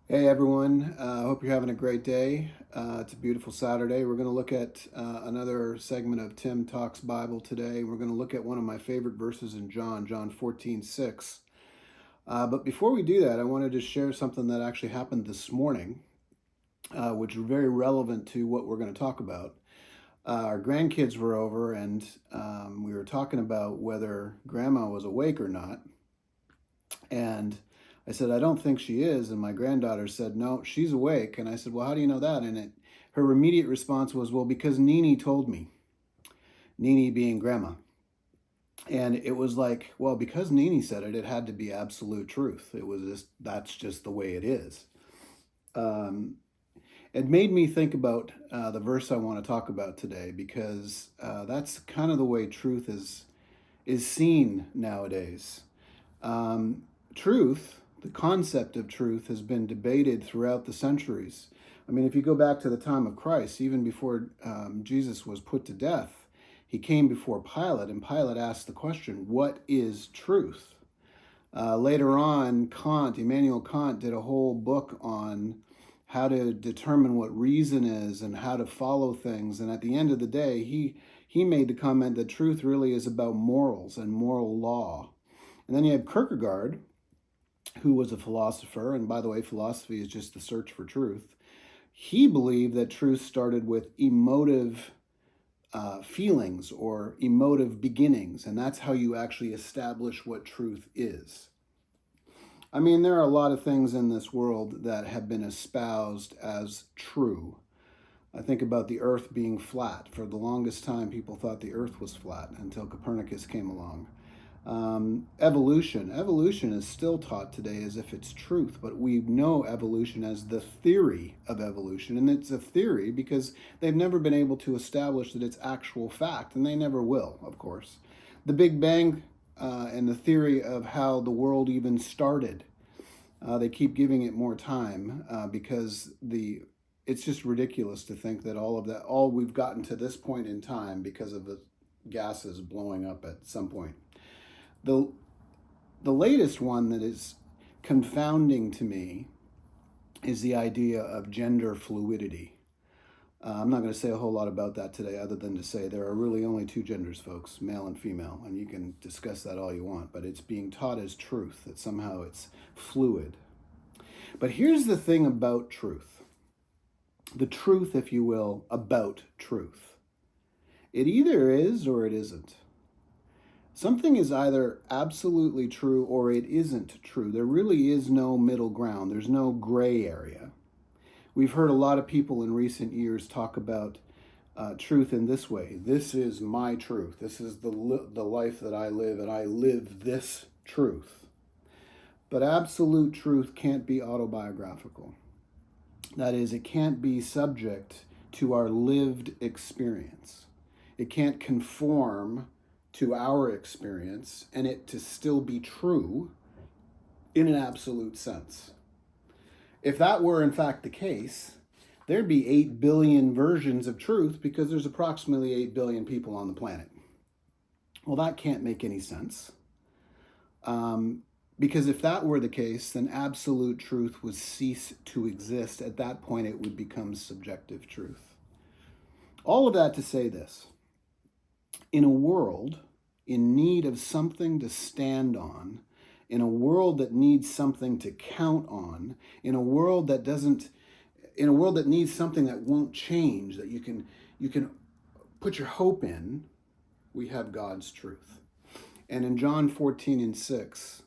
Hey everyone, I hope you're having a great day. It's a beautiful Saturday. We're going to look at another segment of Tim Talks Bible today. We're going to look at one of my favorite verses in John 14:6. But before we do that, I wanted to share something that actually happened this morning, which is very relevant to what we're going to talk about. Our grandkids were over and we were talking about whether grandma was awake or not. And I said, I don't think she is. And my granddaughter said, no, she's awake. And I said, well, how do you know that? Her immediate response was, well, because Nini told me. Nini being grandma. And it was like, well, because Nini said it, it had to be absolute truth. It was just, that's just the way it is. Um, it made me think about the verse I want to talk about today because that's kind of the way truth is seen nowadays. Um, Truth, the concept of truth, has been debated throughout the centuries. I mean, if you go back to the time of Christ, even before Jesus was put to death, he came before Pilate, and Pilate asked the question, what is truth? Later on, Immanuel Kant, did a whole book on how to determine what reason is and how to follow things. And at the end of the day, he made the comment that truth really is about morals and moral law. And then you have Kierkegaard, who was a philosopher, and by the way, philosophy is just the search for truth. He believed that truth started with emotive feelings or emotive beginnings, and that's how you actually establish what truth is. I mean, there are a lot of things in this world that have been espoused as true. I think about the earth being flat. For the longest time, people thought the earth was flat until Copernicus came along. Evolution is still taught today as if it's truth, but we know evolution as the theory of evolution. And it's a theory because they've never been able to establish that it's actual fact, and they never will, of course. The Big Bang and the theory of how the world even started, they keep giving it more time because it's just ridiculous to think that all we've gotten to this point in time because of the gases blowing up at some point. The the latest one that is confounding to me is the idea of gender fluidity. I'm not going to say a whole lot about that today, other than to say there are really only two genders, folks, male and female, and you can discuss that all you want, but it's being taught as truth, that somehow it's fluid. But here's the thing about truth, the truth, if you will, about truth. It either is or it isn't. Something is either absolutely true or it isn't true. There really is no middle ground. There's no gray area. We've heard a lot of people in recent years talk about truth in this way. This is my truth. This is the life that I live, and I live this truth. But absolute truth can't be autobiographical. That is, it can't be subject to our lived experience. It can't conform to our experience and it to still be true in an absolute sense. If that were in fact the case, there'd be 8 billion versions of truth because there's approximately 8 billion people on the planet. Well, that can't make any sense. Because if that were the case, then absolute truth would cease to exist. At that point, it would become subjective truth. All of that to say this: in a world in need of something to stand on, in a world that needs something to count on, in a world that needs something that won't change, that you can put your hope in, we have God's truth. And in John 14:6,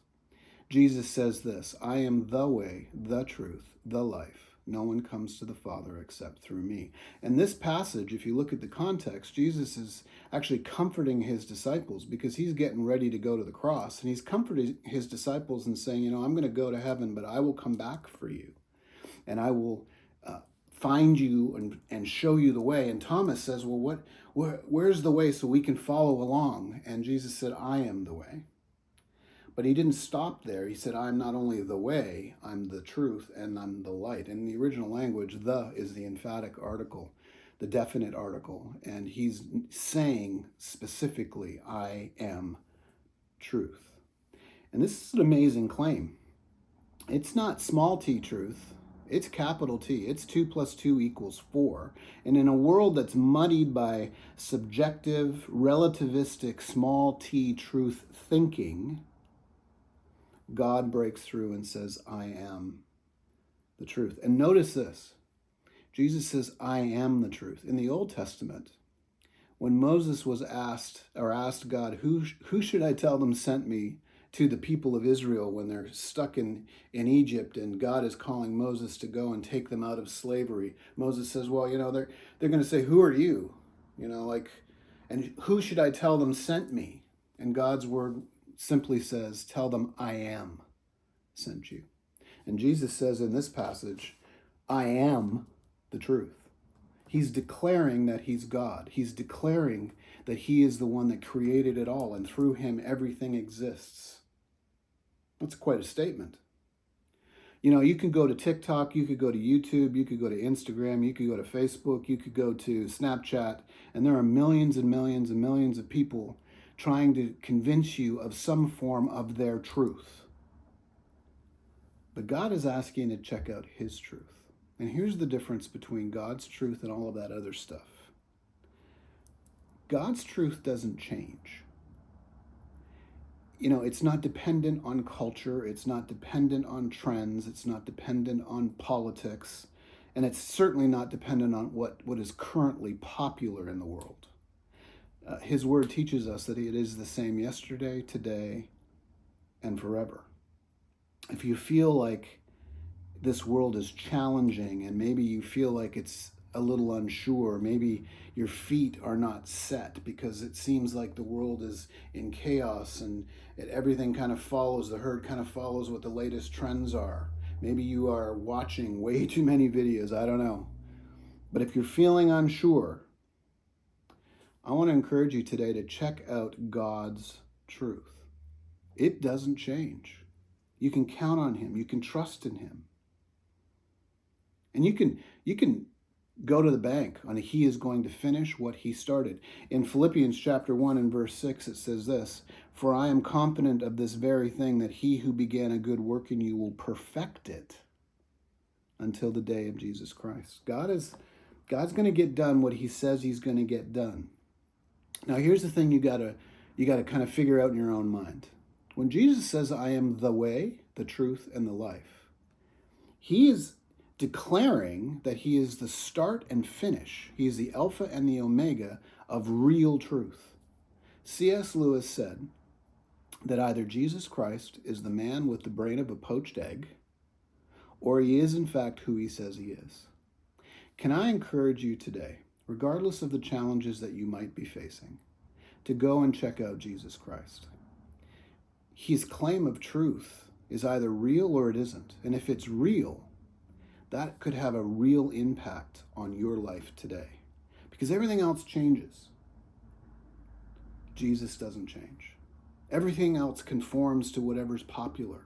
Jesus says this, I am the way, the truth, the life. No one comes to the Father except through me. And this passage, if you look at the context, Jesus is actually comforting his disciples because he's getting ready to go to the cross. And he's comforting his disciples and saying, I'm going to go to heaven, but I will come back for you. And I will find you and show you the way. And Thomas says, well, where's the way so we can follow along? And Jesus said, I am the way. But he didn't stop there. He said, I'm not only the way, I'm the truth, and I'm the light. In the original language, the is the emphatic article, the definite article. And he's saying specifically, I am truth. And this is an amazing claim. It's not small t truth. It's capital T. It's 2 plus 2 equals 4. And in a world that's muddied by subjective, relativistic, small t truth thinking, God breaks through and says, I am the truth. And notice this. Jesus says, I am the truth. In the Old Testament, when Moses was asked God, who should I tell them sent me to the people of Israel when they're stuck in Egypt and God is calling Moses to go and take them out of slavery? Moses says, well, they're going to say, who are you? And who should I tell them sent me? And God's word simply says, tell them I am sent you. And Jesus says in this passage, I am the truth. He's declaring that he's God. He's declaring that he is the one that created it all, and through him everything exists. That's quite a statement. You can go to TikTok, you could go to YouTube, you could go to Instagram, you could go to Facebook, you could go to Snapchat, and there are millions and millions and millions of people trying to convince you of some form of their truth. But God is asking to check out his truth. And here's the difference between God's truth and all of that other stuff. God's truth doesn't change. It's not dependent on culture. It's not dependent on trends. It's not dependent on politics. And it's certainly not dependent on what is currently popular in the world. His word teaches us that it is the same yesterday, today, and forever. If you feel like this world is challenging and maybe you feel like it's a little unsure, maybe your feet are not set because it seems like the world is in chaos and everything kind of follows, the herd kind of follows what the latest trends are. Maybe you are watching way too many videos, I don't know. But if you're feeling unsure, I want to encourage you today to check out God's truth. It doesn't change. You can count on him. You can trust in him. And you can go to the bank on he is going to finish what he started. In Philippians chapter 1 and verse 6, it says this, for I am confident of this very thing, that he who began a good work in you will perfect it until the day of Jesus Christ. God's going to get done what he says he's going to get done. Now, here's the thing you got to kind of figure out in your own mind. When Jesus says, I am the way, the truth, and the life, he is declaring that he is the start and finish. He is the Alpha and the Omega of real truth. C.S. Lewis said that either Jesus Christ is the man with the brain of a poached egg, or he is in fact who he says he is. Can I encourage you today, regardless of the challenges that you might be facing, to go and check out Jesus Christ? His claim of truth is either real or it isn't. And if it's real, that could have a real impact on your life today. Because everything else changes. Jesus doesn't change. Everything else conforms to whatever's popular.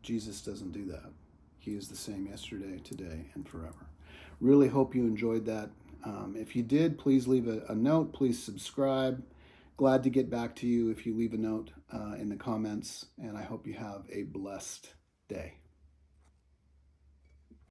Jesus doesn't do that. He is the same yesterday, today, and forever. Really hope you enjoyed that. If you did, please leave a note. Please subscribe. Glad to get back to you if you leave a note in the comments. And I hope you have a blessed day.